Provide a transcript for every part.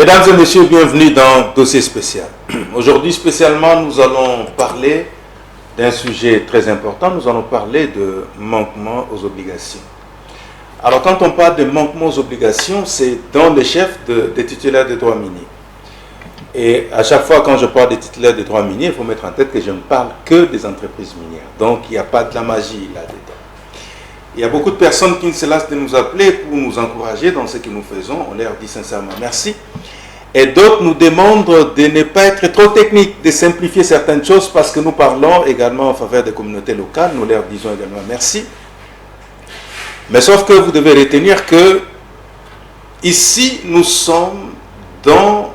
Mesdames et messieurs, bienvenue dans Dossier spécial. Aujourd'hui spécialement, nous allons parler d'un sujet très important. Nous allons parler de manquement aux obligations. Alors quand on parle de manquement aux obligations, c'est dans les chefs des titulaires des droits miniers. Et à chaque fois quand je parle des titulaires des droits miniers, il faut mettre en tête que je ne parle que des entreprises minières. Donc il n'y a pas de la magie là-dedans. Il y a beaucoup de personnes qui se lassent de nous appeler pour nous encourager dans ce que nous faisons. On leur dit sincèrement merci. Et d'autres nous demandent de ne pas être trop techniques, de simplifier certaines choses parce que nous parlons également en faveur des communautés locales. Nous leur disons également merci. Mais sauf que vous devez retenir que ici, nous sommes dans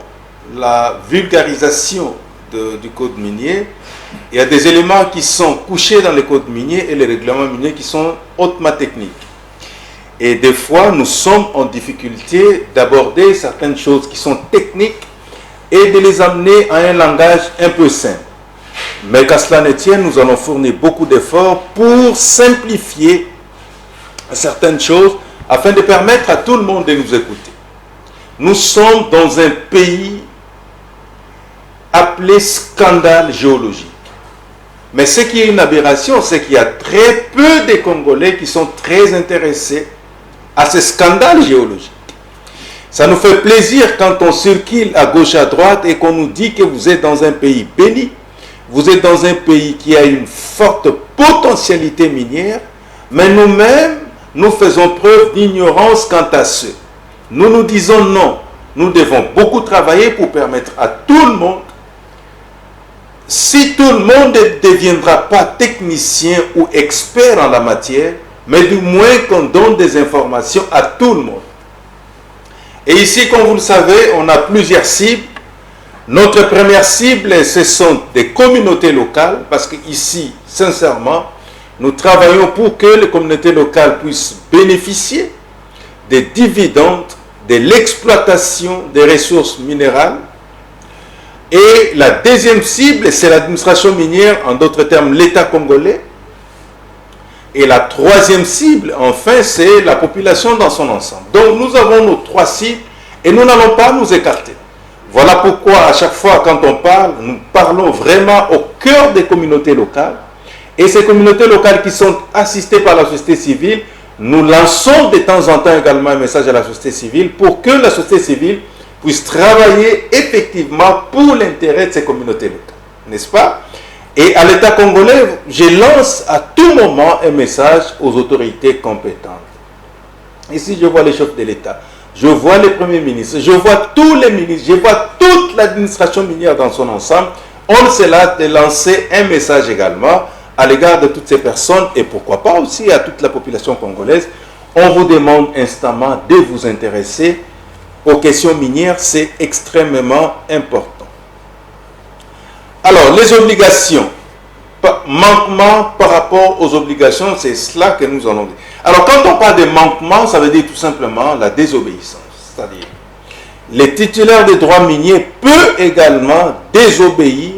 la vulgarisation du code minier. Il y a des éléments qui sont couchés dans le code minier et les règlements miniers qui sont hautement techniques. Et des fois, nous sommes en difficulté d'aborder certaines choses qui sont techniques et de les amener à un langage un peu simple. Mais qu'à cela ne tienne, nous allons fournir beaucoup d'efforts pour simplifier certaines choses afin de permettre à tout le monde de nous écouter. Nous sommes dans un pays appelé scandale géologique. Mais ce qui est une aberration, c'est qu'il y a très peu de Congolais qui sont très intéressés à ce scandale géologique. Ça nous fait plaisir quand on circule à gauche à droite et qu'on nous dit que vous êtes dans un pays béni, vous êtes dans un pays qui a une forte potentialité minière, mais nous-mêmes, nous faisons preuve d'ignorance quant à ce. Nous nous disons non, nous devons beaucoup travailler pour permettre à tout le monde. Si tout le monde ne deviendra pas technicien ou expert en la matière, mais du moins qu'on donne des informations à tout le monde. Et ici, comme vous le savez, on a plusieurs cibles. Notre première cible, ce sont des communautés locales, parce qu'ici, sincèrement, nous travaillons pour que les communautés locales puissent bénéficier des dividendes, de l'exploitation des ressources minérales. Et la deuxième cible, c'est l'administration minière, en d'autres termes, l'État congolais. Et la troisième cible, enfin, c'est la population dans son ensemble. Donc, nous avons nos trois cibles et nous n'allons pas nous écarter. Voilà pourquoi, à chaque fois, quand on parle, nous parlons vraiment au cœur des communautés locales. Et ces communautés locales qui sont assistées par la société civile, nous lançons de temps en temps également un message à la société civile pour que la société civile puisse travailler effectivement pour l'intérêt de ces communautés locales. N'est-ce pas? Et à l'État congolais, je lance à tout moment un message aux autorités compétentes. Ici, je vois les chefs de l'État, je vois les premiers ministres, je vois tous les ministres, je vois toute l'administration minière dans son ensemble. On se lasse de lancer un message également à l'égard de toutes ces personnes et pourquoi pas aussi à toute la population congolaise. On vous demande instamment de vous intéresser aux questions minières, c'est extrêmement important. Alors, les obligations, manquement par rapport aux obligations, c'est cela que nous allons dire. Alors, quand on parle de manquement, ça veut dire tout simplement la désobéissance. C'est-à-dire, les titulaires des droits miniers peuvent également désobéir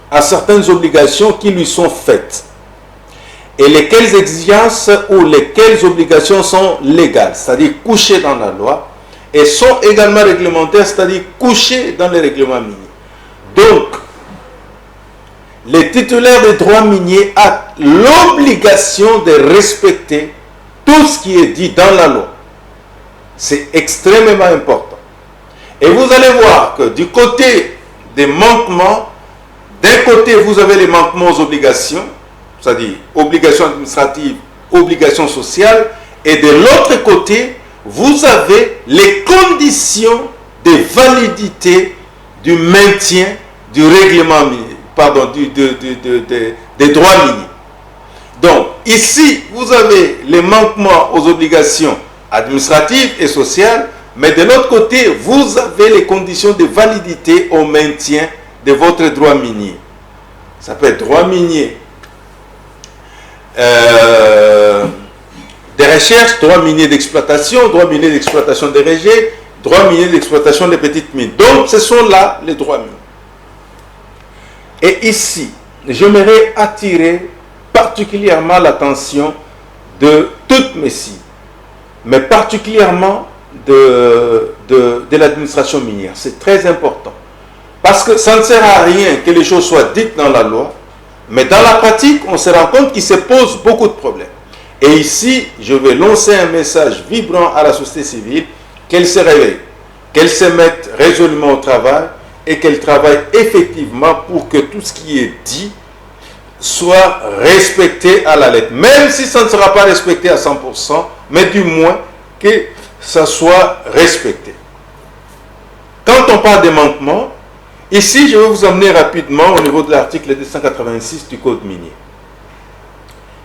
à certaines obligations qui lui sont faites. Et lesquelles exigences ou lesquelles obligations sont légales, c'est-à-dire couchées dans la loi, et sont également réglementaires, c'est-à-dire couchées dans les règlements miniers. Donc, les titulaires des droits miniers ont l'obligation de respecter tout ce qui est dit dans la loi. C'est extrêmement important. Et vous allez voir que du côté des manquements, d'un côté, vous avez les manquements aux obligations, c'est-à-dire obligations administratives, obligations sociales, et de l'autre côté, vous avez les conditions de validité du maintien du règlement minier, pardon, des droits miniers. Donc, ici, vous avez les manquements aux obligations administratives et sociales, mais de l'autre côté, vous avez les conditions de validité au maintien de votre droit minier. Ça peut être droit minier des recherches, droit minier d'exploitation, droit minier d'exploitation des rejets, droit minier d'exploitation des petites mines. Donc, ce sont là les droits miniers. Et ici, j'aimerais attirer particulièrement l'attention de toutes mes cibles, mais particulièrement de l'administration minière. C'est très important. Parce que ça ne sert à rien que les choses soient dites dans la loi, mais dans la pratique, on se rend compte qu'il se pose beaucoup de problèmes. Et ici, je vais lancer un message vibrant à la société civile, qu'elle se réveille, qu'elle se mette résolument au travail et qu'elle travaille effectivement pour que tout ce qui est dit soit respecté à la lettre. Même si ça ne sera pas respecté à 100%, mais du moins que ça soit respecté. Quand on parle des manquements, ici je vais vous emmener rapidement au niveau de l'article 286 du Code minier.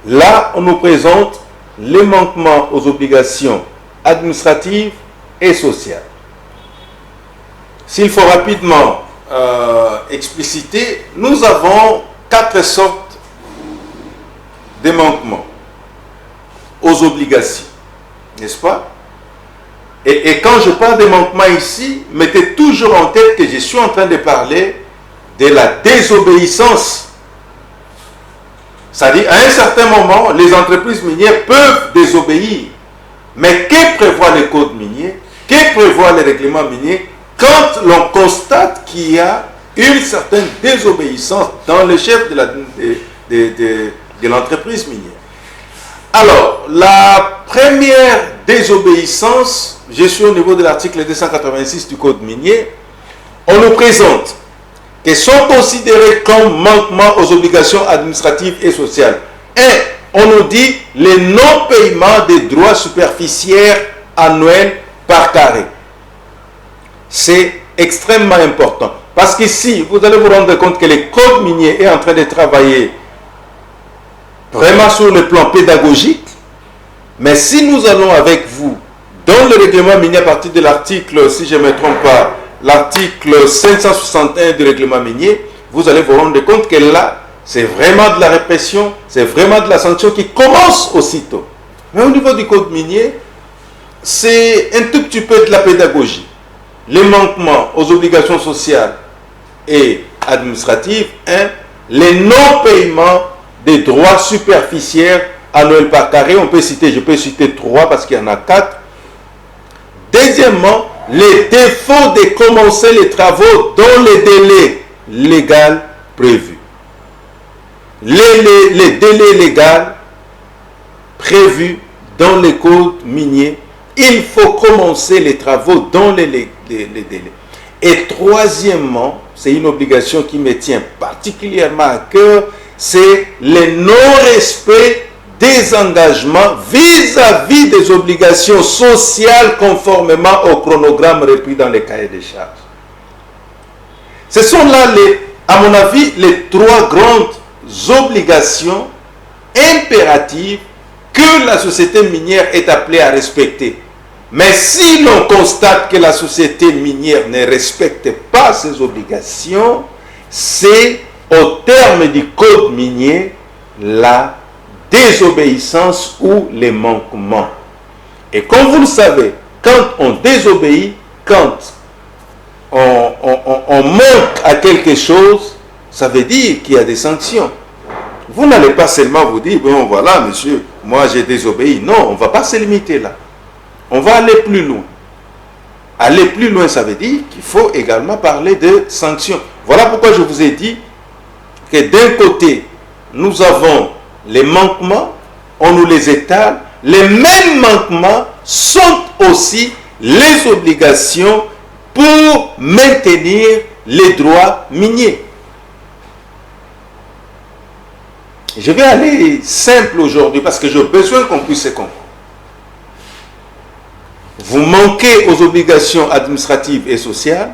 Là, on nous présente les manquements aux obligations administratives et sociales. S'il faut rapidement expliciter, nous avons 4 sortes de manquements aux obligations, n'est-ce pas? Et quand je parle de manquements ici, mettez toujours en tête que je suis en train de parler de la désobéissance. C'est-à-dire, à un certain moment, les entreprises minières peuvent désobéir. Mais que prévoit le code minier? Que prévoit le règlement minier quand l'on constate qu'il y a une certaine désobéissance dans le chef de l'entreprise minière? Alors, la première désobéissance, je suis au niveau de l'article 286 du Code minier, on nous présente que sont considérés comme manquements aux obligations administratives et sociales. Et on nous dit le non-paiement des droits superficiaires annuels par carré. C'est extrêmement important. Parce qu'ici, vous allez vous rendre compte que le Code minier est en train de travailler vraiment sur le plan pédagogique. Mais si nous allons avec vous dans le règlement minier à partir de l'article, si je ne me trompe pas, l'article 561 du règlement minier, vous allez vous rendre compte que là, c'est vraiment de la répression, c'est vraiment de la sanction qui commence aussitôt. Mais au niveau du code minier, c'est un tout petit peu de la pédagogie. Les manquements aux obligations sociales et administratives, les non-paiements des droits superficiaires annuels par carré, on peut citer, je peux citer 3 parce qu'il y en a 4. Deuxièmement, les défauts de commencer les travaux dans les délais légaux prévus. Les délais légaux prévus dans le code minier, il faut commencer les travaux dans les délais. Et troisièmement, c'est une obligation qui me tient particulièrement à cœur, c'est le non-respect des engagements vis-à-vis des obligations sociales conformément au chronogramme repris dans les cahiers des charges. Ce sont là, à mon avis, les 3 grandes obligations impératives que la société minière est appelée à respecter. Mais si l'on constate que la société minière ne respecte pas ces obligations, c'est au terme du code minier la désobéissance ou les manquements. Et comme vous le savez, quand on désobéit, quand on manque à quelque chose, ça veut dire qu'il y a des sanctions. Vous n'allez pas seulement vous dire, bon voilà monsieur, moi j'ai désobéi. Non, on ne va pas se limiter là. On va aller plus loin. Aller plus loin, ça veut dire qu'il faut également parler de sanctions. Voilà pourquoi je vous ai dit que d'un côté, nous avons les manquements, on nous les étale. Les mêmes manquements sont aussi les obligations pour maintenir les droits miniers. Je vais aller simple aujourd'hui parce que j'ai besoin qu'on puisse se comprendre. Vous manquez aux obligations administratives et sociales,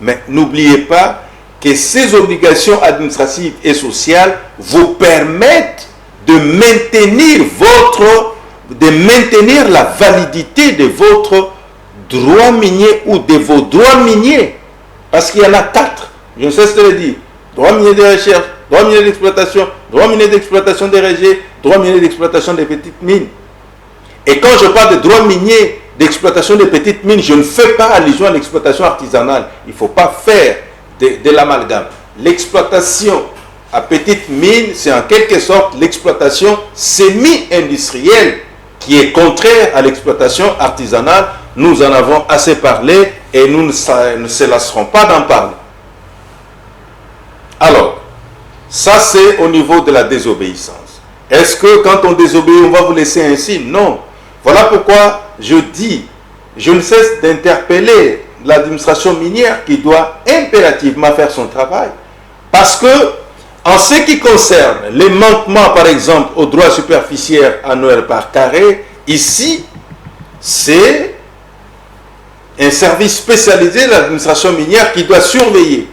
mais n'oubliez pas que ces obligations administratives et sociales vous permettent de maintenir la validité de votre droit minier ou de vos droits miniers. Parce qu'il y en a 4. Je ne cesse de le dire. Droit minier de recherche, droit minier d'exploitation, droit minier d'exploitation des rejets, droit minier d'exploitation des petites mines. Et quand je parle de droit minier d'exploitation des petites mines, je ne fais pas allusion à l'exploitation artisanale. Il ne faut pas faire de l'amalgame. L'exploitation à petite mine, c'est en quelque sorte l'exploitation semi-industrielle qui est contraire à l'exploitation artisanale nous en avons assez parlé et nous ne se lasserons pas d'en parler. Alors, ça c'est au niveau de la désobéissance. Est-ce que quand on désobéit, on va vous laisser ainsi? Non. Voilà pourquoi je dis, je ne cesse d'interpeller l'administration minière qui doit impérativement faire son travail. Parce que, en ce qui concerne les manquements, par exemple, aux droits superficiels annuels par carré, ici, c'est un service spécialisé de l'administration minière qui doit surveiller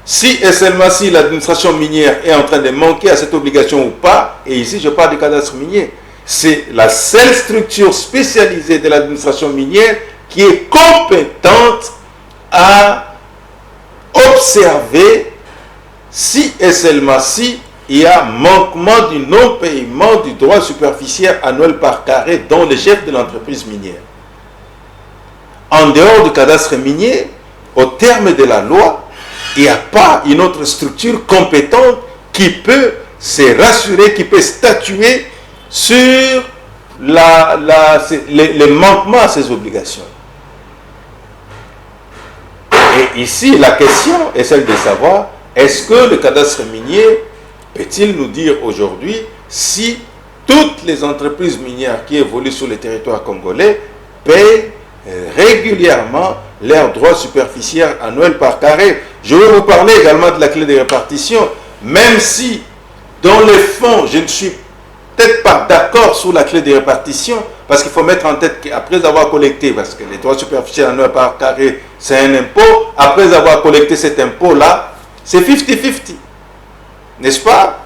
si et seulement si l'administration minière est en train de manquer à cette obligation ou pas. Et ici, je parle du cadastre minier. C'est la seule structure spécialisée de l'administration minière qui est compétente à observer si et seulement si il y a manquement du non-paiement du droit superficiel annuel par carré dont le chef de l'entreprise minière. En dehors du cadastre minier, au terme de la loi, il n'y a pas une autre structure compétente qui peut se rassurer, qui peut statuer sur les manquements à ces obligations. Et ici, la question est celle de savoir, est-ce que le cadastre minier peut-il nous dire aujourd'hui si toutes les entreprises minières qui évoluent sur le territoire congolais paient régulièrement leurs droits superficiels annuels par carré? Je vais vous parler également de la clé de répartition, même si dans les fonds, je ne suis peut-être pas d'accord sur la clé de répartition, parce qu'il faut mettre en tête qu'après avoir collecté, parce que les droits superficiels annuels par carré, c'est un impôt, après avoir collecté cet impôt-là, c'est 50-50, n'est-ce pas?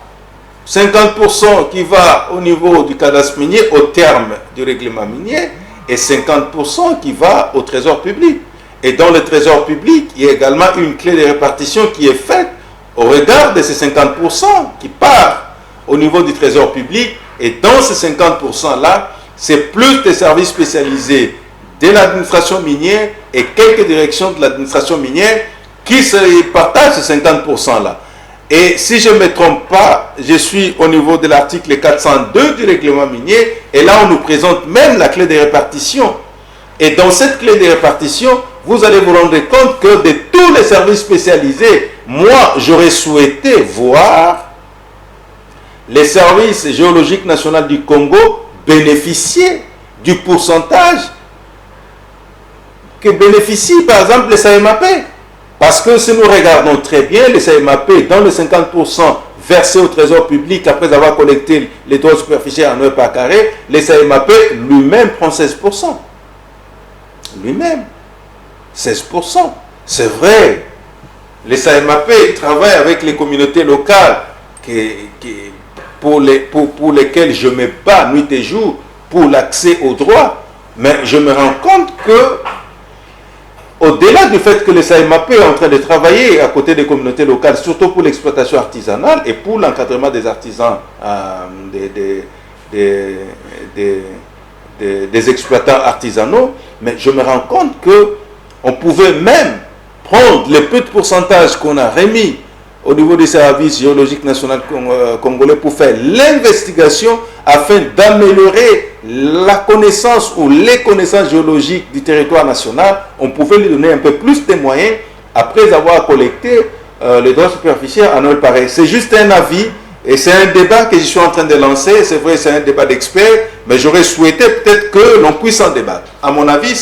50% qui va au niveau du cadastre minier au terme du règlement minier et 50% qui va au trésor public. Et dans le trésor public, il y a également une clé de répartition qui est faite au regard de ces 50% qui partent au niveau du trésor public. Et dans ces 50%-là, c'est plus des services spécialisés de l'administration minière et quelques directions de l'administration minière qui se partagent ces 50%-là. Et si je ne me trompe pas, je suis au niveau de l'article 402 du règlement minier, et là on nous présente même la clé de répartition. Et dans cette clé de répartition, vous allez vous rendre compte que de tous les services spécialisés, moi j'aurais souhaité voir les services géologiques nationaux du Congo bénéficier du pourcentage que bénéficient par exemple les SAEMAP. Parce que si nous regardons très bien les SAEMAP dans les 50% versés au trésor public après avoir collecté les droits superficiels annuels par carré, les SAEMAP lui-même prend 16%. Lui-même, 16%. C'est vrai. Les SAEMAP travaillent avec les communautés locales pour lesquelles je me bats nuit et jour pour l'accès aux droits. Mais je me rends compte que au-delà du fait que les SAEMAP est en train de travailler à côté des communautés locales, surtout pour l'exploitation artisanale et pour l'encadrement des artisans, des exploitants artisanaux, mais je me rends compte qu'on pouvait même prendre le peu de pourcentage qu'on a remis au niveau du service géologique national congolais pour faire l'investigation afin d'améliorer la connaissance ou les connaissances géologiques du territoire national. On pouvait lui donner un peu plus de moyens après avoir collecté les droits superficiels annuels pareils. C'est juste un avis et c'est un débat que je suis en train de lancer. C'est vrai, c'est un débat d'experts, mais j'aurais souhaité peut-être que l'on puisse en débattre. À mon avis,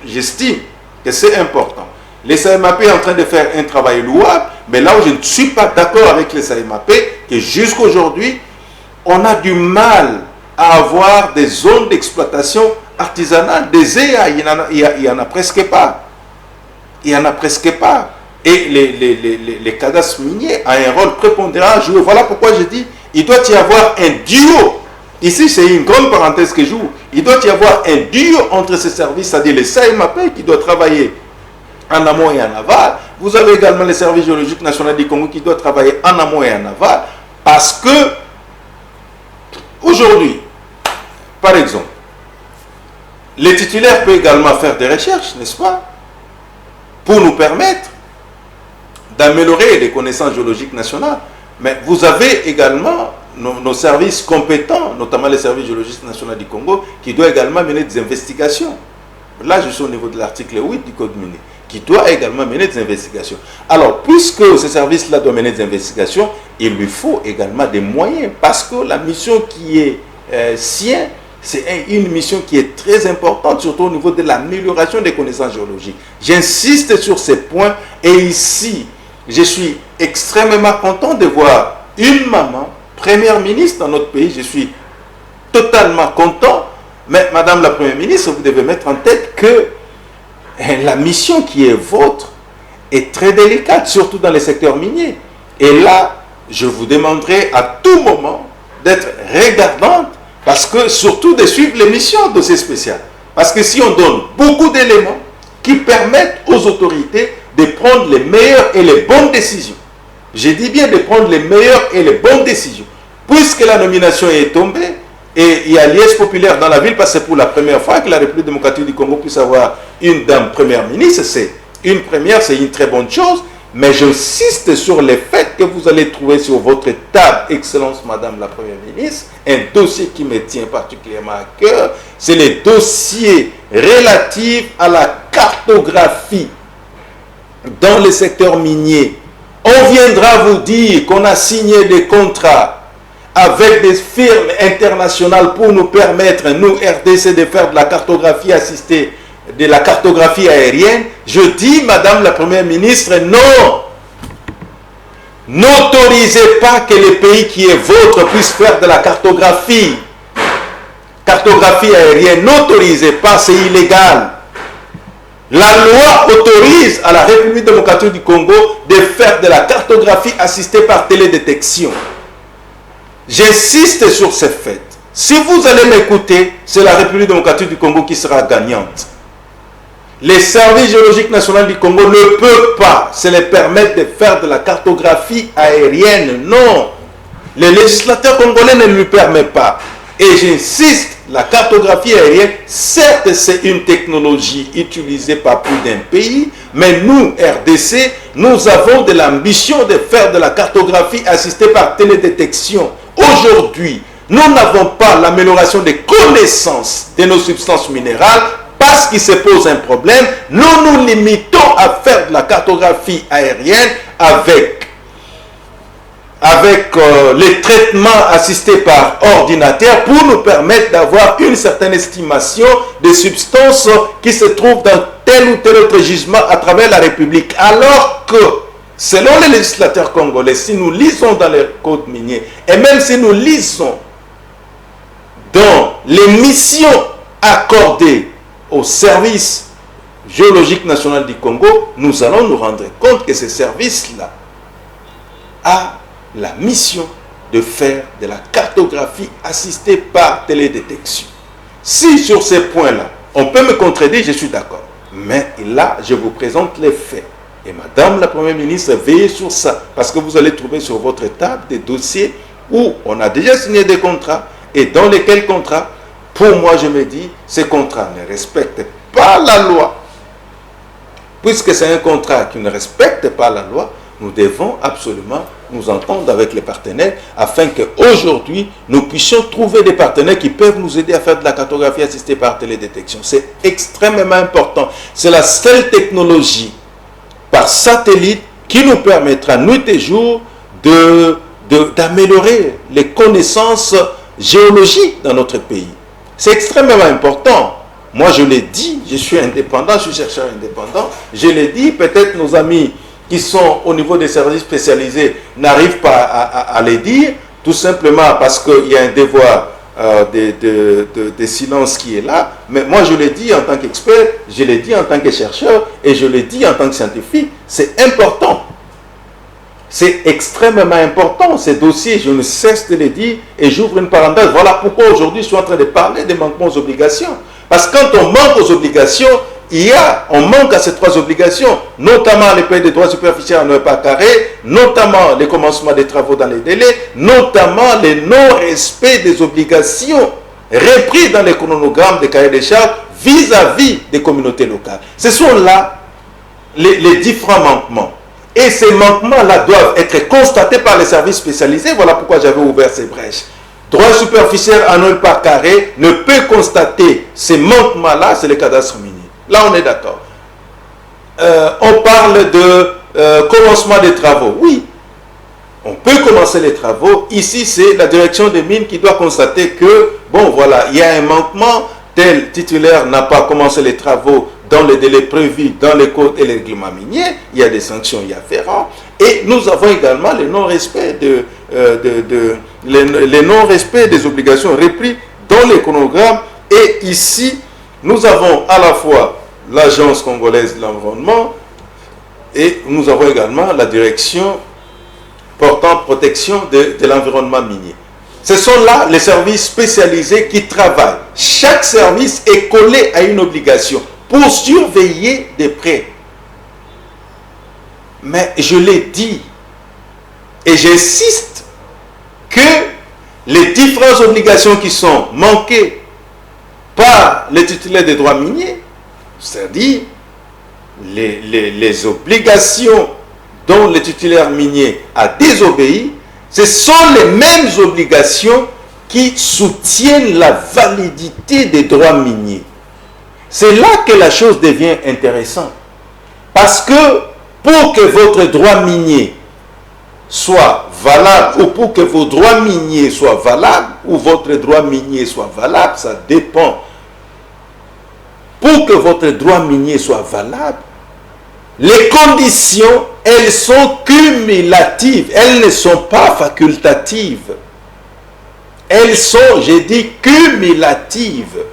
j'estime que c'est important. Les SAEMAP est en train de faire un travail louable, mais là où je ne suis pas d'accord avec les SAEMAP, que jusqu'à aujourd'hui, on a du mal à avoir des zones d'exploitation artisanale, des EA, il n'y en a presque pas. Il n'y en a presque pas. Et les cadastres miniers ont un rôle prépondérant à jouer. Voilà pourquoi je dis, il doit y avoir un duo. Ici, c'est une grande parenthèse que je joue. Il doit y avoir un duo entre ces services, c'est-à-dire les SAEMAP qui doivent travailler en amont et en aval. Vous avez également les services géologiques nationaux du Congo qui doivent travailler en amont et en aval, parce que aujourd'hui, par exemple, les titulaires peuvent également faire des recherches, n'est-ce pas, pour nous permettre d'améliorer les connaissances géologiques nationales. Mais vous avez également nos services compétents, notamment les services géologiques nationaux du Congo, qui doivent également mener des investigations. là je suis au niveau de l'article 8 du Code minier, qui doit également mener des investigations. Alors, puisque ce service-là doit mener des investigations, il lui faut également des moyens, parce que la mission qui est sien, c'est une mission qui est très importante, surtout au niveau de l'amélioration des connaissances géologiques. J'insiste sur ces points, et ici, je suis extrêmement content de voir une maman, première ministre dans notre pays. Je suis totalement content, mais Madame la Première ministre, vous devez mettre en tête que la mission qui est vôtre est très délicate, surtout dans les secteurs miniers. Et là, je vous demanderai à tout moment d'être regardante, parce que surtout de suivre les missions de ces spéciales. Parce que si on donne beaucoup d'éléments qui permettent aux autorités de prendre les meilleures et les bonnes décisions, je dis bien de prendre les meilleures et les bonnes décisions, puisque la nomination est tombée, et il y a liesse populaire dans la ville, parce que c'est pour la première fois que la République démocratique du Congo puisse avoir une dame première ministre. C'est une première, c'est une très bonne chose, mais j'insiste sur les faits que vous allez trouver sur votre table, Excellence Madame la Première ministre, un dossier qui me tient particulièrement à cœur, c'est les dossiers relatifs à la cartographie dans le secteur minier. On viendra vous dire qu'on a signé des contrats avec des firmes internationales pour nous permettre, nous RDC, de faire de la cartographie assistée, de la cartographie aérienne. Je dis, Madame la Première ministre, non. N'autorisez pas que le pays qui est vôtre puisse faire de la cartographie aérienne. N'autorisez pas, c'est illégal. La loi autorise à la République démocratique du Congo de faire de la cartographie assistée par télédétection. J'insiste sur ces faits. Si vous allez m'écouter, c'est la République démocratique du Congo qui sera gagnante. Les services géologiques nationaux du Congo ne peuvent pas se les permettre de faire de la cartographie aérienne. Non. Les législateurs congolais ne lui permettent pas. Et j'insiste, la cartographie aérienne, certes c'est une technologie utilisée par plus d'un pays, mais nous, RDC, nous avons de l'ambition de faire de la cartographie assistée par télédétection. Aujourd'hui, nous n'avons pas l'amélioration des connaissances de nos substances minérales parce qu'il se pose un problème. Nous nous limitons à faire de la cartographie aérienne avec les traitements assistés par ordinateur pour nous permettre d'avoir une certaine estimation des substances qui se trouvent dans tel ou tel autre gisement à travers la République. Alors que, selon les législateurs congolais, si nous lisons dans les codes miniers, et même si nous lisons dans les missions accordées au service géologique national du Congo, nous allons nous rendre compte que ce service-là a la mission de faire de la cartographie assistée par télédétection. Si sur ces points-là, on peut me contredire, je suis d'accord. Mais là, je vous présente les faits. Et Madame la Première ministre, veillez sur ça. Parce que vous allez trouver sur votre table des dossiers où on a déjà signé des contrats et dans lesquels contrats, pour moi, je me dis, ces contrats ne respectent pas la loi. Puisque c'est un contrat qui ne respecte pas la loi, nous devons absolument nous entendre avec les partenaires afin qu'aujourd'hui, nous puissions trouver des partenaires qui peuvent nous aider à faire de la cartographie assistée par télédétection. C'est extrêmement important. C'est la seule technologie par satellite qui nous permettra, nuit et jour, d'améliorer les connaissances géologiques dans notre pays. C'est extrêmement important. Moi, je l'ai dit, je suis indépendant, je suis chercheur indépendant. Je l'ai dit, peut-être nos amis qui sont au niveau des services spécialisés n'arrivent pas à les dire, tout simplement parce qu'il y a un devoir de silence qui est là. Mais moi, je l'ai dit en tant qu'expert, je l'ai dit en tant que chercheur et je l'ai dit en tant que scientifique. C'est important. C'est extrêmement important, ces dossiers, je ne cesse de les dire et j'ouvre une parenthèse. Voilà pourquoi aujourd'hui je suis en train de parler des manquements aux obligations. Parce que quand on manque aux obligations, on manque à ces trois obligations, notamment les paies des droits superficiels en 1 par carré, notamment les commencements des travaux dans les délais, notamment les non-respect des obligations repris dans les chronogrammes des cahiers des charges vis-à-vis des communautés locales. Ce sont là les différents manquements. Et ces manquements-là doivent être constatés par les services spécialisés. Voilà pourquoi j'avais ouvert ces brèches. Droit superficiel en 1 par carré ne peut constater ces manquements-là, c'est le cadastre minier. Là, on est d'accord. On parle de commencement des travaux. Oui, on peut commencer les travaux. Ici, c'est la direction des mines qui doit constater que, bon, voilà, il y a un manquement, tel titulaire n'a pas commencé les travaux dans les délais prévus dans les codes et les règlements miniers, il y a des sanctions y afférentes. Et nous avons également le non-respect les non-respect des obligations reprises dans les chronogrammes. Et ici, nous avons à la fois l'Agence congolaise de l'environnement et nous avons également la direction portant protection de l'environnement minier. Ce sont là les services spécialisés qui travaillent. Chaque service est collé à une obligation pour surveiller de près. Mais je l'ai dit et j'insiste que les différentes obligations qui sont manquées par les titulaires des droits miniers, c'est-à-dire les obligations dont le titulaire minier a désobéi, ce sont les mêmes obligations qui soutiennent la validité des droits miniers. C'est là que la chose devient intéressante. Parce que pour que votre droit minier soit valable, ou pour que vos droits miniers soient valables, ou votre droit minier soit valable, ça dépend. Pour que votre droit minier soit valable, les conditions, elles sont cumulatives, elles ne sont pas facultatives. Elles sont, j'ai dit, cumulatives.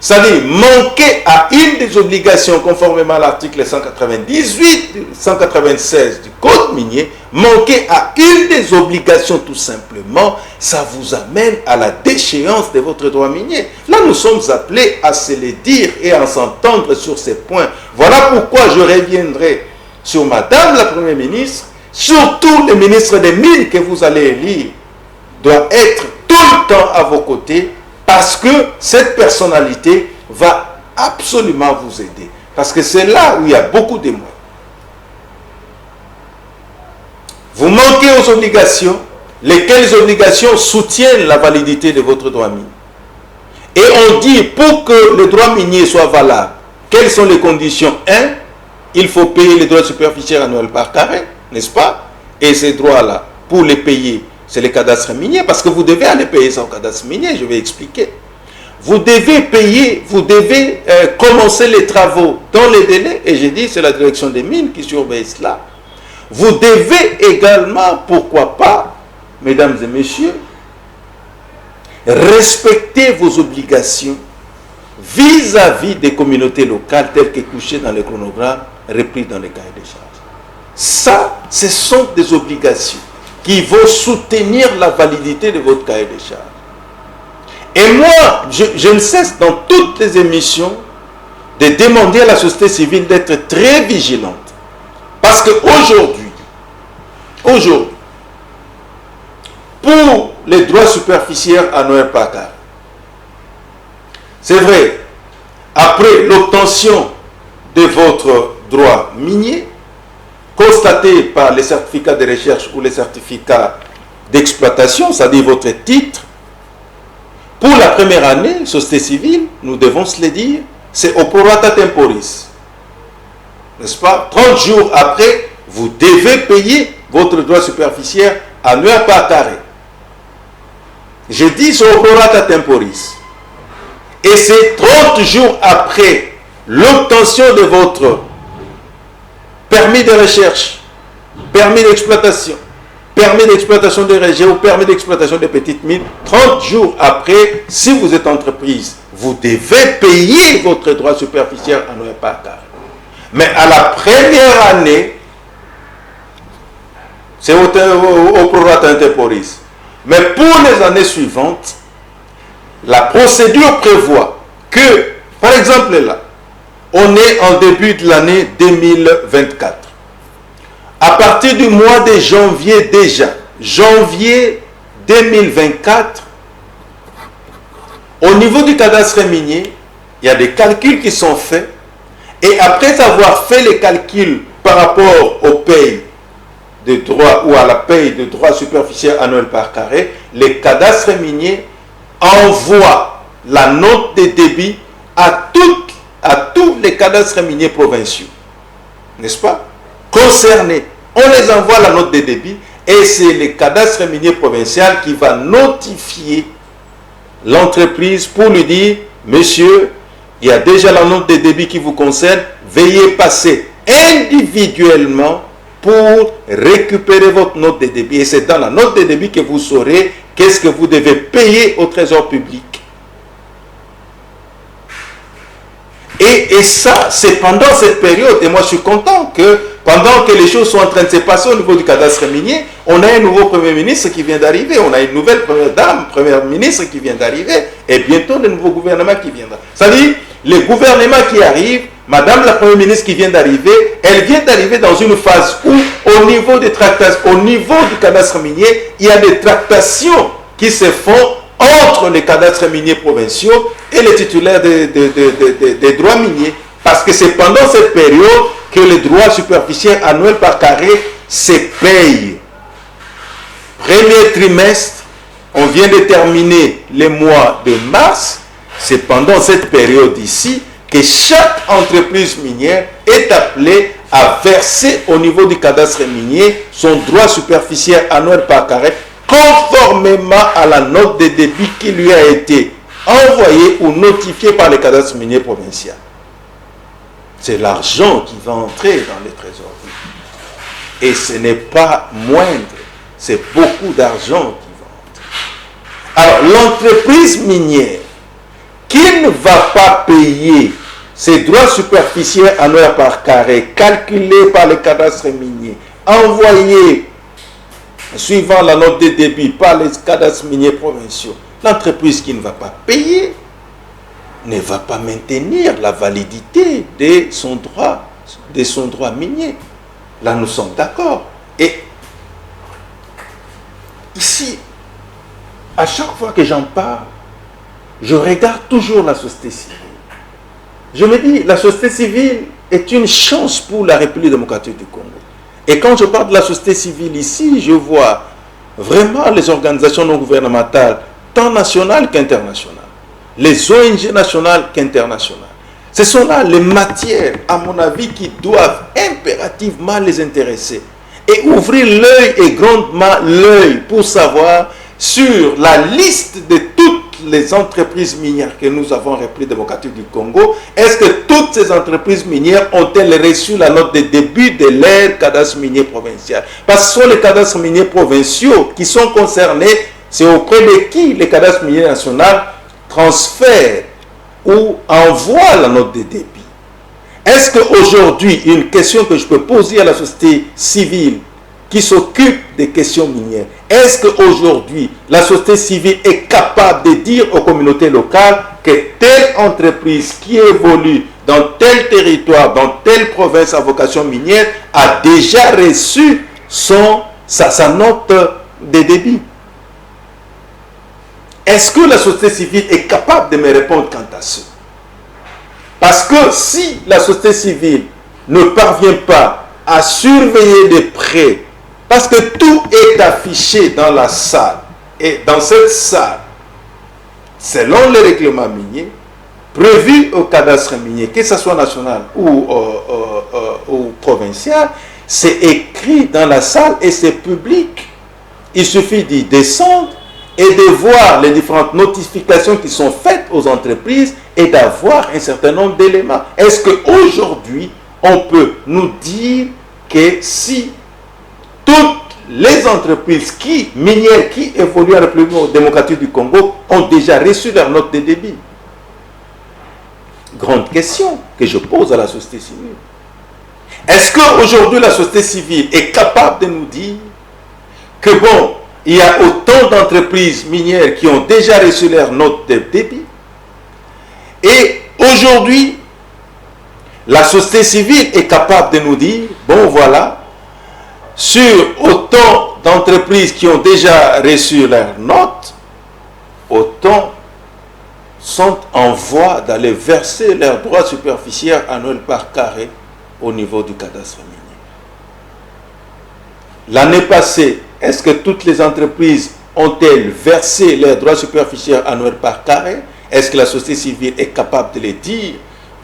C'est-à-dire, manquer à une des obligations conformément à l'article 196 du Code minier, manquer à une des obligations tout simplement, ça vous amène à la déchéance de votre droit minier. Là, nous sommes appelés à se le dire et à s'entendre sur ces points. Voilà pourquoi je reviendrai sur Madame la Première ministre, surtout le ministre des Mines que vous allez élire, doit être tout le temps à vos côtés, parce que cette personnalité va absolument vous aider. Parce que c'est là où il y a beaucoup de moyens. Vous manquez aux obligations, lesquelles obligations soutiennent la validité de votre droit minier. Et on dit, pour que le droit minier soit valable, quelles sont les conditions? 1, il faut payer les droits superficiels annuels par carré, n'est-ce pas? Et ces droits-là, pour les payer, c'est les cadastres miniers, parce que vous devez aller payer ça au cadastre minier, je vais expliquer. Vous devez payer, vous devez commencer les travaux dans les délais, et j'ai dit, c'est la direction des mines qui surveille cela. Vous devez également, pourquoi pas, mesdames et messieurs, respecter vos obligations vis-à-vis des communautés locales telles que couchées dans les chronogrammes, repris dans les cahiers de charges. Ça, ce sont des obligations qui vont soutenir la validité de votre cahier de charges. Et moi, je ne cesse dans toutes les émissions de demander à la société civile d'être très vigilante. Parce qu'aujourd'hui, pour les droits superficiels annuels par carré, c'est vrai, après l'obtention de votre droit minier, constaté par les certificats de recherche ou les certificats d'exploitation, c'est-à-dire votre titre, pour la première année, société civile, nous devons se le dire, c'est au prorata temporis. N'est-ce pas? 30 jours après, vous devez payer votre droit superficiel annuel par carré. Je dis c'est au prorata temporis. Et c'est 30 jours après l'obtention de votre permis de recherche, permis d'exploitation de régie ou permis d'exploitation de petites mines, 30 jours après, si vous êtes entreprise, vous devez payer votre droit superficiel annuel par carré. Mais à la première année, c'est au prorata temporis. Mais pour les années suivantes, la procédure prévoit que, par exemple là, on est en début de l'année 2024. À partir du mois de janvier déjà, janvier 2024, au niveau du cadastre minier, il y a des calculs qui sont faits. Et après avoir fait les calculs par rapport aux payes de droits ou à la paye de droits superficiels annuels par carré, les cadastres miniers envoient la note de débit à toutes à tous les cadastres miniers provinciaux, n'est-ce pas, concernés. On les envoie à la note de débit et c'est le cadastre minier provincial qui va notifier l'entreprise pour lui dire, monsieur, il y a déjà la note de débit qui vous concerne, veuillez passer individuellement pour récupérer votre note de débit. Et c'est dans la note de débit que vous saurez qu'est-ce que vous devez payer au trésor public. Et ça, c'est pendant cette période. Et moi, je suis content que pendant que les choses sont en train de se passer au niveau du cadastre minier, on a un nouveau Premier ministre qui vient d'arriver. On a une nouvelle Première Dame, Première ministre qui vient d'arriver. Et bientôt, le nouveau gouvernement qui viendra. C'est-à-dire, le gouvernement qui arrive, Madame la Première ministre qui vient d'arriver, elle vient d'arriver dans une phase où, au niveau des tractations, au niveau du cadastre minier, il y a des tractations qui se font entre les cadastres miniers provinciaux et les titulaires des droits miniers. Parce que c'est pendant cette période que les droits superficiels annuels par carré se payent. Premier trimestre, on vient de terminer le mois de mars. C'est pendant cette période ici que chaque entreprise minière est appelée à verser au niveau du cadastre minier son droit superficiel annuel par carré, conformément à la note de débit qui lui a été envoyée ou notifiée par le cadastre minier provincial. C'est l'argent qui va entrer dans les trésors publics. Et ce n'est pas moindre, c'est beaucoup d'argent qui va entrer. Alors, l'entreprise minière qui ne va pas payer ses droits superficiels annuels par carré, calculés par le cadastre minier, envoyés suivant la note de débit par les cadastres miniers provinciaux, l'entreprise qui ne va pas payer ne va pas maintenir la validité de son droit minier. Là, nous sommes d'accord. Et ici, à chaque fois que j'en parle, je regarde toujours la société civile. Je me dis, la société civile est une chance pour la République démocratique du Congo. Et quand je parle de la société civile ici, je vois vraiment les organisations non gouvernementales, tant nationales qu'internationales, les ONG nationales qu'internationales. Ce sont là les matières, à mon avis, qui doivent impérativement les intéresser et ouvrir l'œil et grandement l'œil pour savoir sur la liste de toutes les entreprises minières que nous avons en République démocratique du Congo, est-ce que toutes ces entreprises minières ont-elles reçu la note de début de leur cadastre minier provincial? Parce que ce sont les cadastres miniers provinciaux qui sont concernés, c'est auprès de qui les cadastres miniers nationaux transfèrent ou envoient la note de débit. Est-ce qu'aujourd'hui, une question que je peux poser à la société civile qui s'occupe des questions minières, est-ce qu'aujourd'hui, la société civile est capable de dire aux communautés locales que telle entreprise qui évolue dans tel territoire, dans telle province à vocation minière, a déjà reçu sa note de débit? Est-ce que la société civile est capable de me répondre quant à ça? Parce que si la société civile ne parvient pas à surveiller de près, parce que tout est affiché dans la salle, et dans cette salle, selon les règlements miniers, prévus au cadastre minier, que ce soit national ou provincial, c'est écrit dans la salle et c'est public. Il suffit d'y descendre et de voir les différentes notifications qui sont faites aux entreprises et d'avoir un certain nombre d'éléments. Est-ce qu'aujourd'hui, on peut nous dire que si toutes les entreprises minières qui évoluent à la République démocratique du Congo ont déjà reçu leur note de débit? Grande question que je pose à la société civile. Est-ce qu'aujourd'hui la société civile est capable de nous dire que bon, il y a autant d'entreprises minières qui ont déjà reçu leur note de débit et aujourd'hui la société civile est capable de nous dire, bon voilà, sur autant d'entreprises qui ont déjà reçu leur note, autant sont en voie d'aller verser leurs droits superficiels annuels par carré au niveau du cadastre minier. L'année passée, est-ce que toutes les entreprises ont-elles versé leurs droits superficiels annuels par carré? Est-ce que la société civile est capable de les dire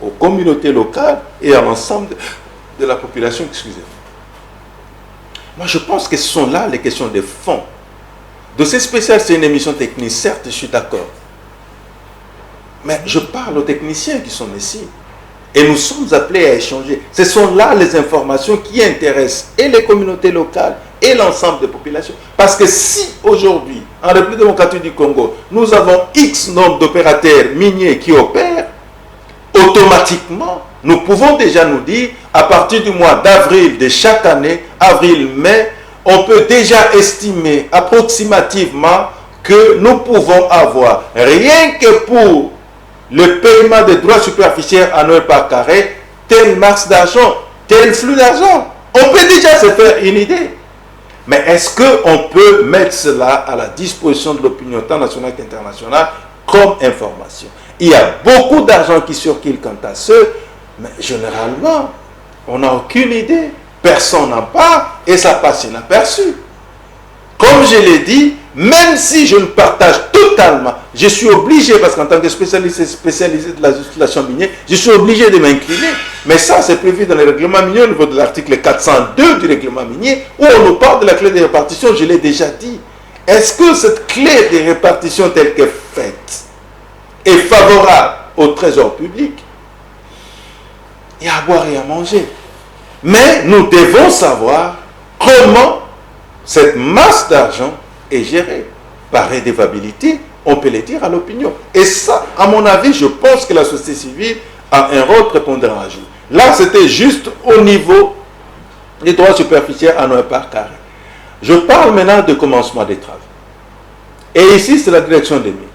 aux communautés locales et à l'ensemble de la population, excusez-moi. Moi, je pense que ce sont là les questions de fond. Dossier spécial, c'est une émission technique, certes, je suis d'accord. Mais je parle aux techniciens qui sont ici. Et nous sommes appelés à échanger. Ce sont là les informations qui intéressent et les communautés locales et l'ensemble des populations. Parce que si aujourd'hui, en République démocratique du Congo, nous avons X nombre d'opérateurs miniers qui opèrent, automatiquement, nous pouvons déjà nous dire, à partir du mois d'avril de chaque année, avril-mai, on peut déjà estimer approximativement que nous pouvons avoir, rien que pour le paiement des droits superficiels annuels par carré, telle masse d'argent, tel flux d'argent. On peut déjà se faire une idée. Mais est-ce qu'on peut mettre cela à la disposition de l'opinion tant nationale qu'internationale comme information? Il y a beaucoup d'argent qui circule quant à ce, mais généralement, on n'a aucune idée. Personne n'en parle et ça passe inaperçu. Comme je l'ai dit, même si je ne partage totalement, je suis obligé, parce qu'en tant que spécialisé de la législation minière, je suis obligé de m'incliner. Mais ça, c'est prévu dans le règlement minier au niveau de l'article 402 du règlement minier, où on nous parle de la clé de répartition, je l'ai déjà dit. Est-ce que cette clé de répartition telle qu'elle est faite est favorable au trésor public? Il y a à boire et à manger. Mais nous devons savoir comment cette masse d'argent est gérée. Par redevabilité, on peut le dire à l'opinion. Et ça, à mon avis, je pense que la société civile a un rôle prépondérant à jouer. Là, c'était juste au niveau des droits superficiels annuels par carré. Je parle maintenant de commencement des travaux. Et ici, c'est la direction des mines.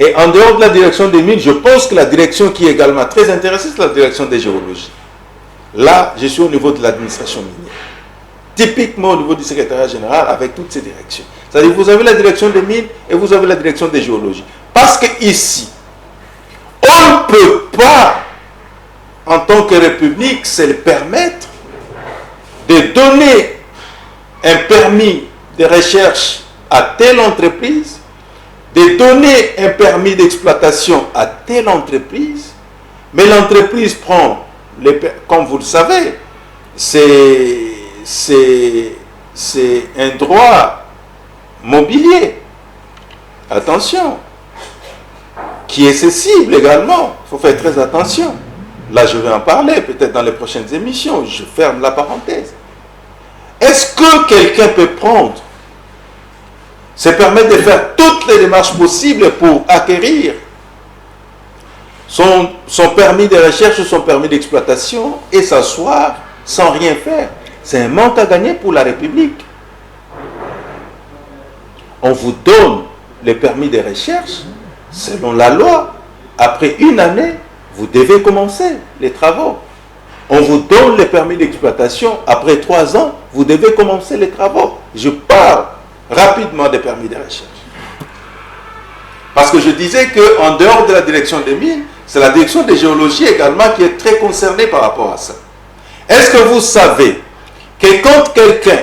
Et en dehors de la direction des mines, je pense que la direction qui est également très intéressée, c'est la direction des géologies. Là, je suis au niveau de l'administration minière. Typiquement au niveau du secrétariat général avec toutes ces directions. C'est-à-dire vous avez la direction des mines et vous avez la direction des géologies. Parce que ici, on ne peut pas, en tant que République, se le permettre de donner un permis de recherche à telle entreprise, de donner un permis d'exploitation à telle entreprise, mais l'entreprise prend, comme vous le savez, c'est un droit mobilier, attention, qui est cessible également, il faut faire très attention. Là, je vais en parler peut-être dans les prochaines émissions, je ferme la parenthèse. Est-ce que quelqu'un peut prendre, se permettre de faire toutes les démarches possibles pour acquérir son permis de recherche ou son permis d'exploitation et s'asseoir sans rien faire? C'est un manque à gagner pour la République. On vous donne le permis de recherche selon la loi. Après une année, vous devez commencer les travaux. On vous donne le permis d'exploitation. Après 3 ans, vous devez commencer les travaux. Je parle rapidement des permis de recherche. Parce que je disais qu'en dehors de la direction des mines, c'est la direction des géologies également qui est très concernée par rapport à ça. Est-ce que vous savez que quand quelqu'un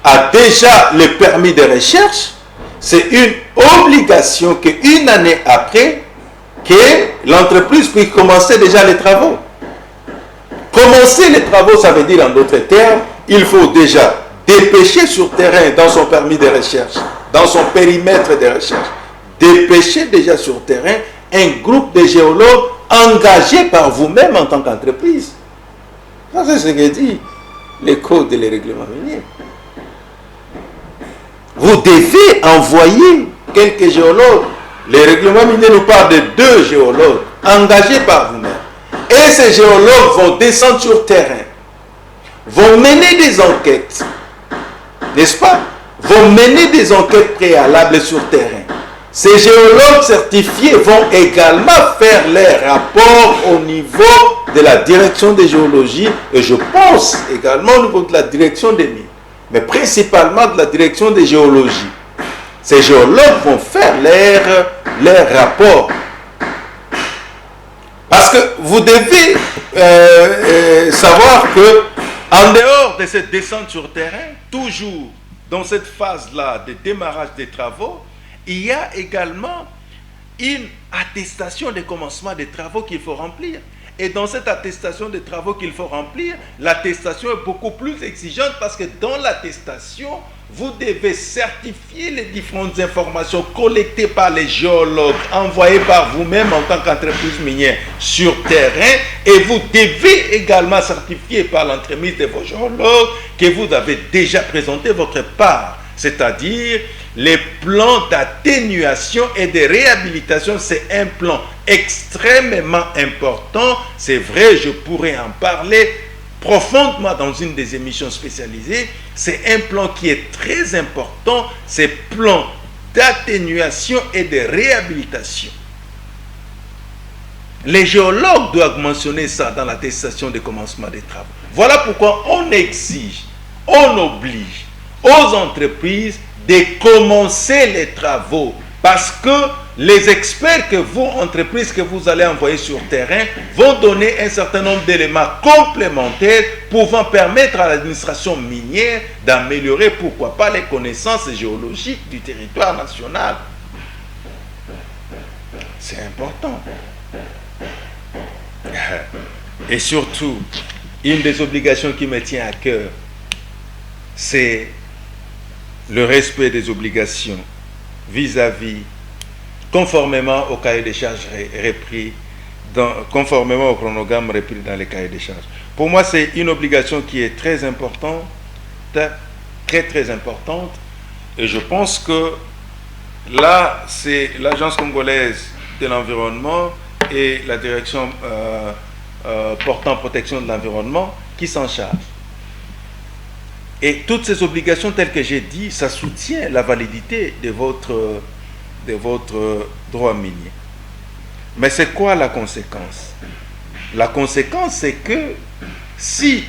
a déjà le permis de recherche, c'est une obligation qu'une année après, que l'entreprise puisse commencer déjà les travaux. Commencer les travaux, ça veut dire en d'autres termes, il faut déjà dépêcher sur terrain dans son permis de recherche, dans son périmètre de recherche, dépêcher déjà sur terrain un groupe de géologues engagés par vous-même en tant qu'entreprise. Ça, c'est ce que dit les codes et les règlements miniers. Vous devez envoyer quelques géologues. Les règlements miniers nous parlent de 2 géologues engagés par vous-même. Et ces géologues vont descendre sur terrain, vont mener des enquêtes, n'est-ce pas? Vont mener des enquêtes préalables sur terrain. Ces géologues certifiés vont également faire les rapports au niveau de la direction des géologies et je pense également au niveau de la direction des mines, mais principalement de la direction des géologies. Ces géologues vont faire leurs rapports. Parce que vous devez savoir que en dehors de cette descente sur terrain, toujours dans cette phase-là de démarrage des travaux, il y a également une attestation de commencement des travaux qu'il faut remplir. Et dans cette attestation de travaux qu'il faut remplir, l'attestation est beaucoup plus exigeante parce que dans l'attestation, vous devez certifier les différentes informations collectées par les géologues, envoyées par vous-même en tant qu'entreprise minière sur terrain, et vous devez également certifier par l'entremise de vos géologues que vous avez déjà présenté votre part, c'est-à-dire les plans d'atténuation et de réhabilitation. C'est un plan extrêmement important. C'est vrai, je pourrais en parler profondément dans une des émissions spécialisées. C'est un plan qui est très important, c'est plan d'atténuation et de réhabilitation. Les géologues doivent mentionner ça dans l'attestation de commencement des travaux. Voilà pourquoi on exige, on oblige aux entreprises de commencer les travaux, parce que les experts que vous, entreprises que vous allez envoyer sur terrain, vont donner un certain nombre d'éléments complémentaires pouvant permettre à l'administration minière d'améliorer, pourquoi pas, les connaissances géologiques du territoire national. C'est important. Et surtout, une des obligations qui me tient à cœur, c'est le respect des obligations vis-à-vis, conformément au cahier des charges repris, conformément au chronogramme repris dans les cahiers des charges. Pour moi, c'est une obligation qui est très importante, très importante, et je pense que là, c'est l'Agence congolaise de l'environnement et la direction portant protection de l'environnement qui s'en charge. Et toutes ces obligations, telles que j'ai dit, ça soutient la validité de votre droit minier. Mais c'est quoi la conséquence? La conséquence, c'est que si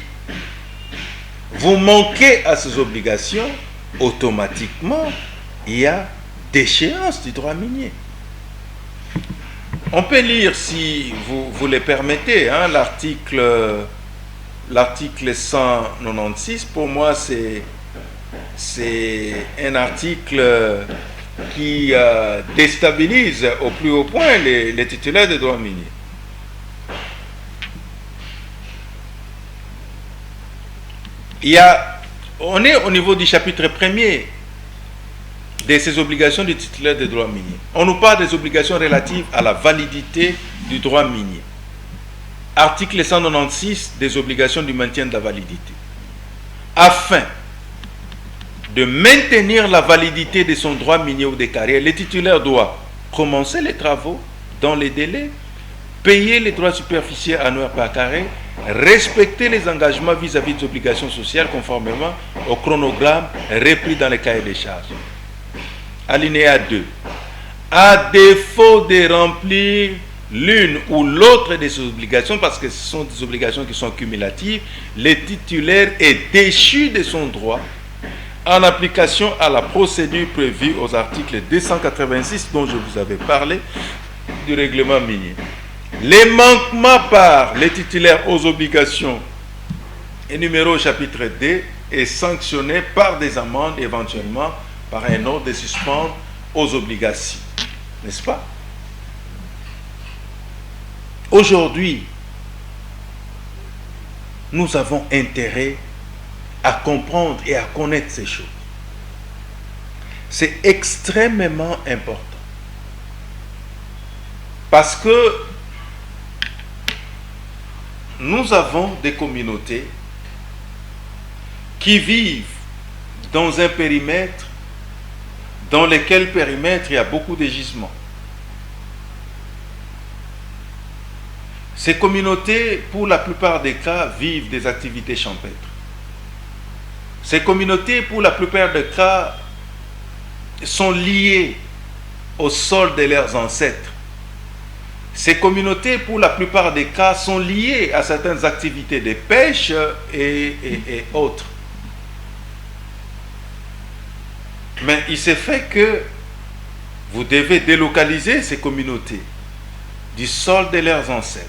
vous manquez à ces obligations, automatiquement, il y a déchéance du droit minier. On peut lire, si vous le permettez, hein, l'article 196. Pour moi, c'est un article qui déstabilise au plus haut point les titulaires des droits miniers. On est au niveau du chapitre 1er de ces obligations du titulaire des droits miniers. On nous parle des obligations relatives à la validité du droit minier. Article 196, des obligations du maintien de la validité. Afin de maintenir la validité de son droit minier ou des carrières, le titulaire doit commencer les travaux dans les délais, payer les droits superficiels annuels par carré, respecter les engagements vis-à-vis des obligations sociales conformément au chronogramme repris dans les cahiers des charges. Alinéa 2. À défaut de remplir l'une ou l'autre de ces obligations, parce que ce sont des obligations qui sont cumulatives, le titulaire est déchu de son droit en application à la procédure prévue aux articles 286 dont je vous avais parlé du règlement minier. Les manquements par les titulaires aux obligations énumérées au chapitre D est sanctionné par des amendes, éventuellement par un ordre de suspendre aux obligations. N'est-ce pas? Aujourd'hui, nous avons intérêt à comprendre et à connaître ces choses. C'est extrêmement important. Parce que nous avons des communautés qui vivent dans un périmètre dans lequel périmètre il y a beaucoup de gisements. Ces communautés, pour la plupart des cas, vivent des activités champêtres. Ces communautés, pour la plupart des cas, sont liées au sol de leurs ancêtres. Ces communautés, pour la plupart des cas, sont liées à certaines activités de pêche et autres. Mais il s'est fait que vous devez délocaliser ces communautés du sol de leurs ancêtres.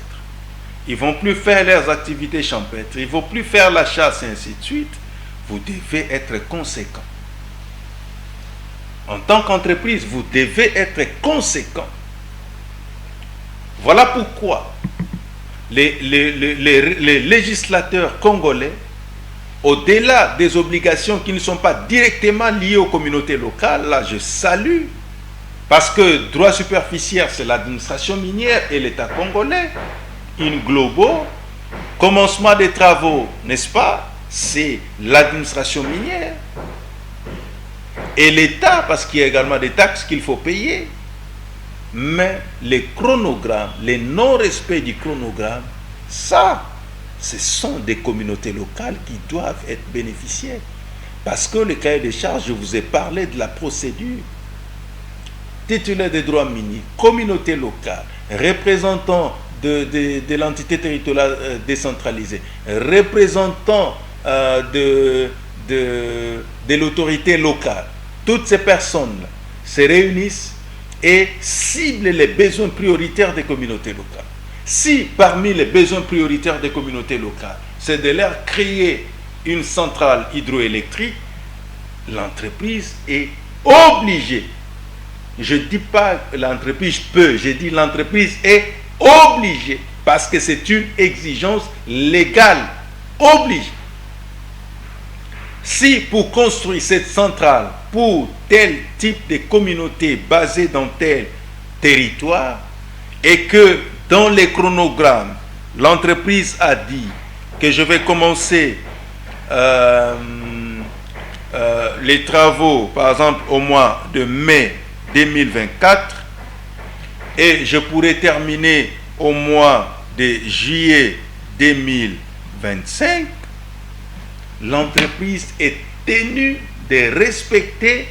Ils ne vont plus faire leurs activités champêtres, ils ne vont plus faire la chasse et ainsi de suite. Vous devez être conséquent. En tant qu'entreprise, vous devez être conséquent. Voilà pourquoi les législateurs congolais, au-delà des obligations qui ne sont pas directement liées aux communautés locales, là je salue, parce que droit superficiaire c'est l'administration minière et l'État congolais, in globo, commencement des travaux, n'est-ce pas, c'est l'administration minière, et l'État, parce qu'il y a également des taxes qu'il faut payer. Mais les chronogrammes, les non-respects du chronogramme, ça, ce sont des communautés locales qui doivent être bénéficiaires. Parce que le cahier des charges, je vous ai parlé de la procédure. Titulaire des droits miniers, communauté locale, représentant de l'entité territoriale décentralisée, représentant de l'autorité locale. Toutes ces personnes-là se réunissent et ciblent les besoins prioritaires des communautés locales. Si parmi les besoins prioritaires des communautés locales, c'est de leur créer une centrale hydroélectrique, l'entreprise est obligée. Je ne dis pas que l'entreprise peut, je dis l'entreprise est obligée parce que c'est une exigence légale, obligée. Si pour construire cette centrale pour tel type de communauté basée dans tel territoire et que dans les chronogrammes, l'entreprise a dit que je vais commencer les travaux, par exemple, au mois de mai 2024 et je pourrais terminer au mois de juillet 2025, l'entreprise est tenue de respecter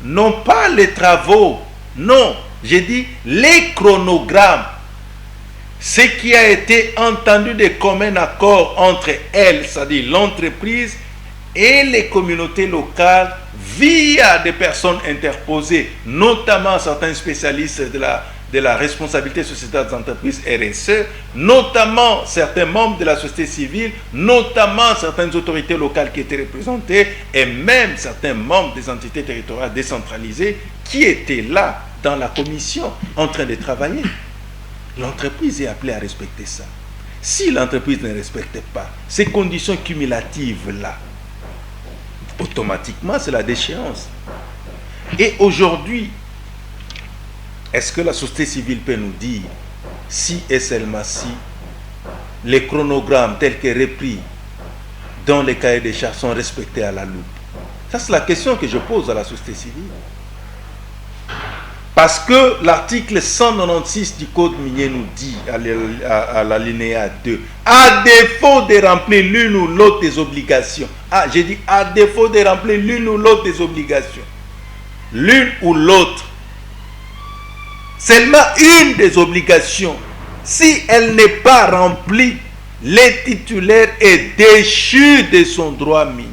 non pas les travaux, non, j'ai dit les chronogrammes. Ce qui a été entendu de commun accord entre elle, c'est-à-dire l'entreprise, et les communautés locales via des personnes interposées, notamment certains spécialistes de la responsabilité sociétale des entreprises RSE, notamment certains membres de la société civile, notamment certaines autorités locales qui étaient représentées et même certains membres des entités territoriales décentralisées qui étaient là dans la commission en train de travailler. L'entreprise est appelée à respecter ça. Si l'entreprise ne respecte pas ces conditions cumulatives-là, automatiquement c'est la déchéance. Et aujourd'hui, est-ce que la société civile peut nous dire si et seulement si les chronogrammes tels que repris dans les cahiers des charges sont respectés à la loupe? Ça, c'est la question que je pose à la société civile. Parce que l'article 196 du Code minier nous dit, à l'alinéa 2, à défaut de remplir l'une ou l'autre des obligations, j'ai dit à défaut de remplir l'une ou l'autre des obligations, l'une ou l'autre, seulement une des obligations, si elle n'est pas remplie, le titulaire est déchu de son droit minier.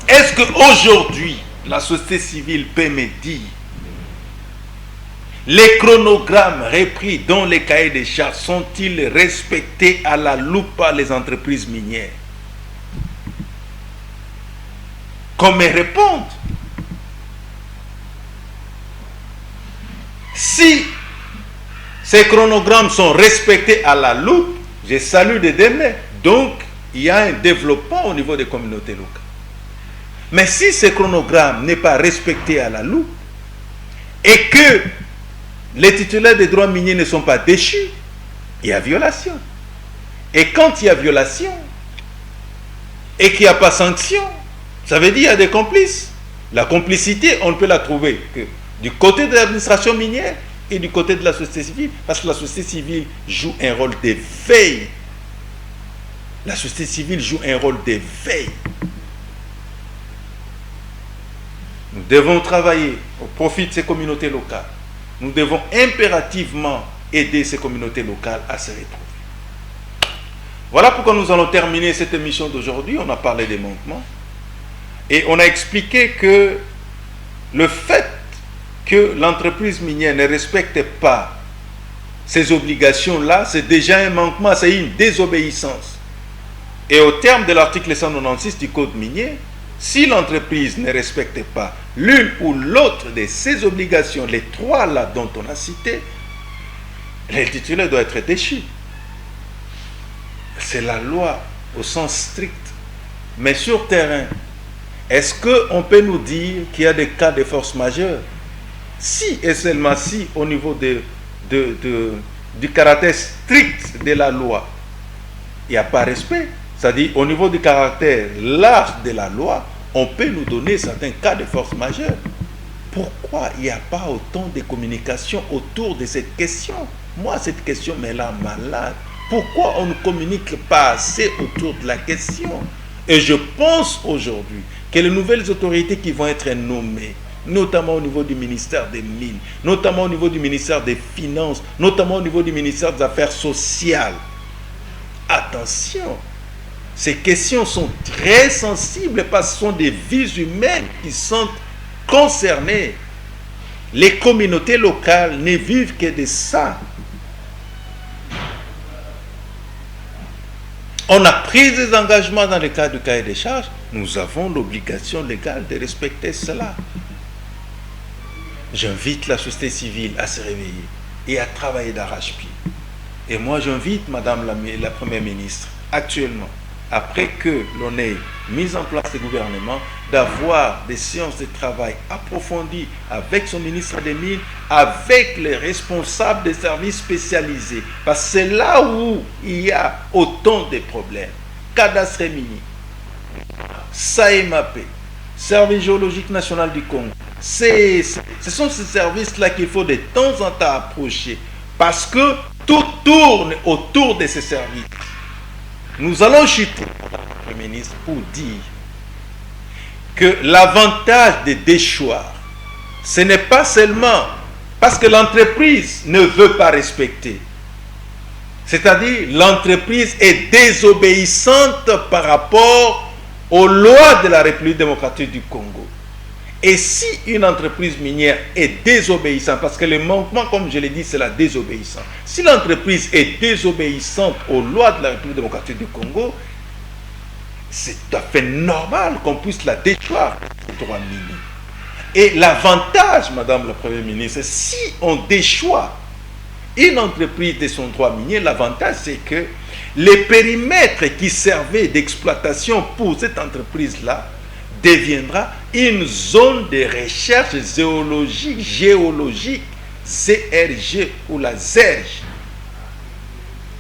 Est-ce qu'aujourd'hui, la société civile peut me dire les chronogrammes repris dans les cahiers des charges sont-ils respectés à la loupe par les entreprises minières? Qu'on me réponde. Si ces chronogrammes sont respectés à la loupe, je salue de demain. Donc, il y a un développement au niveau des communautés locales. Mais si ce chronogramme n'est pas respecté à la loupe et que les titulaires des droits miniers ne sont pas déchus, il y a violation. Et quand il y a violation et qu'il n'y a pas sanction, ça veut dire qu'il y a des complices. La complicité, on ne peut la trouver que du côté de l'administration minière et du côté de la société civile, parce que la société civile joue un rôle de veille. La société civile joue un rôle de veille. Nous devons travailler au profit de ces communautés locales. Nous devons impérativement aider ces communautés locales à se retrouver. Voilà pourquoi nous allons terminer cette émission d'aujourd'hui. On a parlé des manquements. Et on a expliqué que le fait que l'entreprise minière ne respecte pas ces obligations-là, c'est déjà un manquement, c'est une désobéissance. Et au terme de l'article 196 du Code minier, si l'entreprise ne respecte pas l'une ou l'autre de ces obligations, les trois là dont on a cité, le titulaire doit être déchu. C'est la loi au sens strict. Mais sur terrain, est-ce qu'on peut nous dire qu'il y a des cas de force majeure? Si et seulement si, au niveau du caractère strict de la loi, il n'y a pas respect. C'est-à-dire, au niveau du caractère large de la loi, on peut nous donner certains cas de force majeure. Pourquoi il n'y a pas autant de communication autour de cette question? Moi, cette question me rend malade. Pourquoi on ne communique pas assez autour de la question? Et je pense aujourd'hui que les nouvelles autorités qui vont être nommées, notamment au niveau du ministère des Mines, notamment au niveau du ministère des Finances, notamment au niveau du ministère des Affaires sociales, attention, ces questions sont très sensibles parce que ce sont des vies humaines qui sont concernées. Les communautés locales ne vivent que de ça. On a pris des engagements dans le cadre du cahier des charges. Nous avons l'obligation légale de respecter cela. J'invite la société civile à se réveiller et à travailler d'arrache-pied. Et moi, j'invite Madame la Première ministre, actuellement, après que l'on ait mis en place le gouvernement, d'avoir des séances de travail approfondies avec son ministre des Mines, avec les responsables des services spécialisés. Parce que c'est là où il y a autant de problèmes. Cadastre minier, SAEMAP, Service géologique national du Congo. Ce sont ces services-là qu'il faut de temps en temps approcher. Parce que tout tourne autour de ces services. Nous allons chuter, Madame le ministre, pour dire que l'avantage de déchoir, ce n'est pas seulement parce que l'entreprise ne veut pas respecter. C'est-à-dire, l'entreprise est désobéissante par rapport aux lois de la République démocratique du Congo. Et si une entreprise minière est désobéissante, parce que le manquement, comme je l'ai dit, c'est la désobéissance. Si l'entreprise est désobéissante aux lois de la République démocratique du Congo, c'est tout à fait normal qu'on puisse la déchoir des droits miniers. Et l'avantage, Madame la Première ministre, si on déchoit une entreprise de son droit minier, l'avantage c'est que les périmètres qui servaient d'exploitation pour cette entreprise-là deviendra une zone de recherche géologique, CRG ou la ZERG.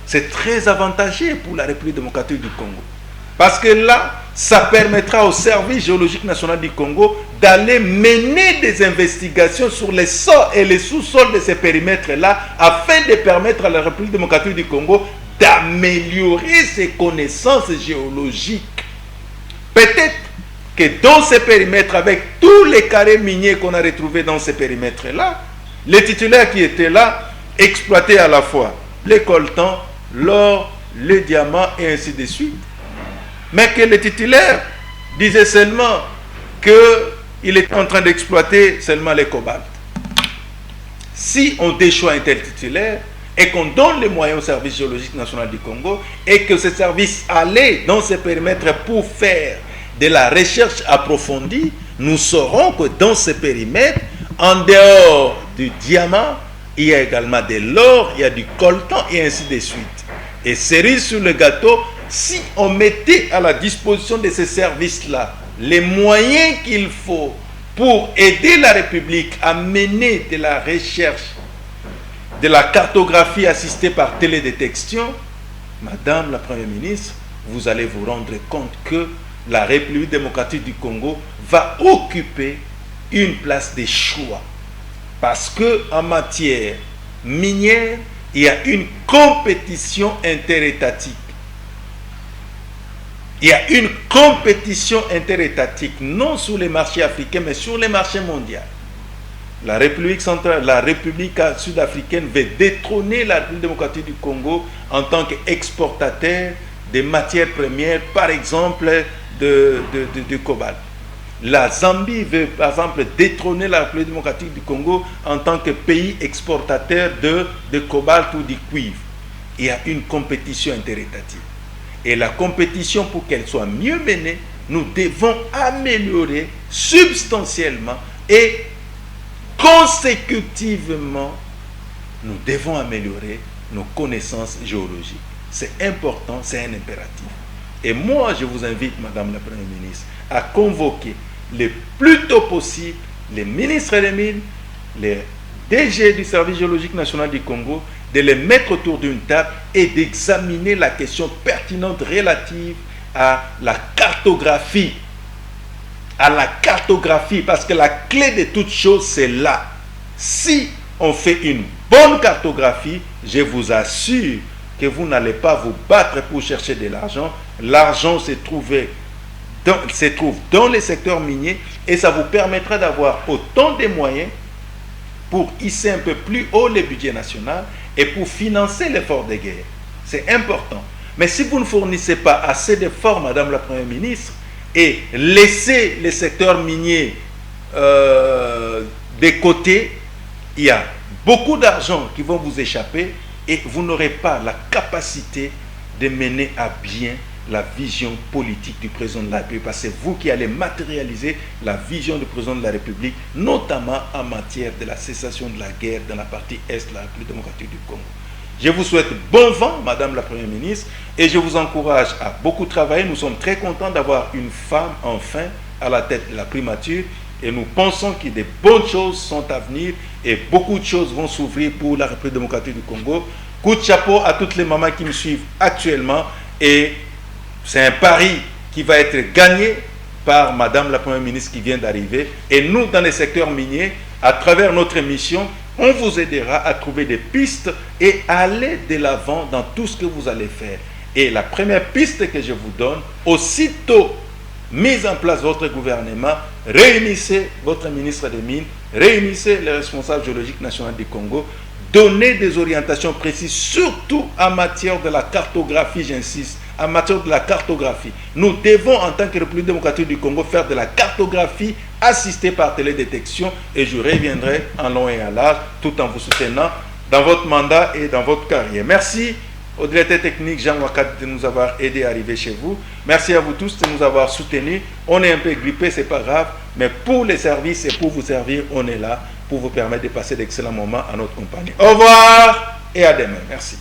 C'est très avantageux pour la République démocratique du Congo. Parce que là, ça permettra au Service géologique national du Congo d'aller mener des investigations sur les sols et les sous-sols de ces périmètres-là afin de permettre à la République démocratique du Congo d'améliorer ses connaissances géologiques. Peut-être que dans ces périmètres, avec tous les carrés miniers qu'on a retrouvés dans ces périmètres-là, les titulaires qui étaient là exploitaient à la fois les coltans, l'or, les diamants et ainsi de suite. Mais que les titulaires disaient seulement qu'il était en train d'exploiter seulement les cobaltes. Si on déchoit un tel titulaire et qu'on donne les moyens au Service géologique national du Congo et que ce service allait dans ces périmètres pour faire de la recherche approfondie, nous saurons que dans ces périmètres, en dehors du diamant, il y a également de l'or, il y a du coltan et ainsi de suite. Et cerise sur le gâteau, si on mettait à la disposition de ces services-là les moyens qu'il faut pour aider la République à mener de la recherche, de la cartographie assistée par télédétection, Madame la Première ministre, vous allez vous rendre compte que la République démocratique du Congo va occuper une place de choix. Parce qu'en matière minière, il y a une compétition interétatique. Il y a une compétition interétatique, non sur les marchés africains, mais sur les marchés mondiaux. La République centrale, la République sud-africaine veut détrôner la République démocratique du Congo en tant qu'exportateur des matières premières, par exemple de cobalt. La Zambie veut, par exemple, détrôner la République démocratique du Congo en tant que pays exportateur de cobalt ou de cuivre. Il y a une compétition interétatique. Et la compétition, pour qu'elle soit mieux menée, nous devons améliorer substantiellement et consécutivement, nous devons améliorer nos connaissances géologiques. C'est important, c'est un impératif. Et moi, je vous invite, Madame la Première ministre, à convoquer le plus tôt possible les ministres des Mines, les DG du Service géologique national du Congo, de les mettre autour d'une table et d'examiner la question pertinente relative à la cartographie. À la cartographie, parce que la clé de toute chose, c'est là. Si on fait une bonne cartographie, je vous assure que vous n'allez pas vous battre pour chercher de l'argent. L'argent se trouve dans les secteurs miniers et ça vous permettra d'avoir autant de moyens pour hisser un peu plus haut le budget national et pour financer l'effort de guerre. C'est important. Mais si vous ne fournissez pas assez d'efforts, Madame la Première ministre, et laissez les secteurs miniers de côté, il y a beaucoup d'argent qui vont vous échapper et vous n'aurez pas la capacité de mener à bien la vision politique du président de la République, parce que c'est vous qui allez matérialiser la vision du président de la République, notamment en matière de la cessation de la guerre dans la partie est de la République démocratique du Congo. Je vous souhaite bon vent, Madame la Première ministre, et je vous encourage à beaucoup travailler. Nous sommes très contents d'avoir une femme, enfin, à la tête de la primature, et nous pensons que des bonnes choses sont à venir, et beaucoup de choses vont s'ouvrir pour la République démocratique du Congo. Coup de chapeau à toutes les mamans qui me suivent actuellement, et c'est un pari qui va être gagné par Madame la Première ministre qui vient d'arriver. Et nous, dans les secteurs miniers, à travers notre émission, on vous aidera à trouver des pistes et à aller de l'avant dans tout ce que vous allez faire. Et la première piste que je vous donne, aussitôt mise en place votre gouvernement, réunissez votre ministre des Mines, réunissez les responsables géologiques nationaux du Congo, donnez des orientations précises, surtout en matière de la cartographie, j'insiste, en matière de la cartographie. Nous devons, en tant que République démocratique du Congo, faire de la cartographie assistée par télédétection, et je reviendrai en long et en large, tout en vous soutenant dans votre mandat et dans votre carrière. Merci au directeur technique Jean Wakat de nous avoir aidé à arriver chez vous. Merci à vous tous de nous avoir soutenus. On est un peu grippé, c'est pas grave, mais pour les services et pour vous servir, on est là pour vous permettre de passer d'excellents moments à notre compagnie. Au revoir et à demain. Merci.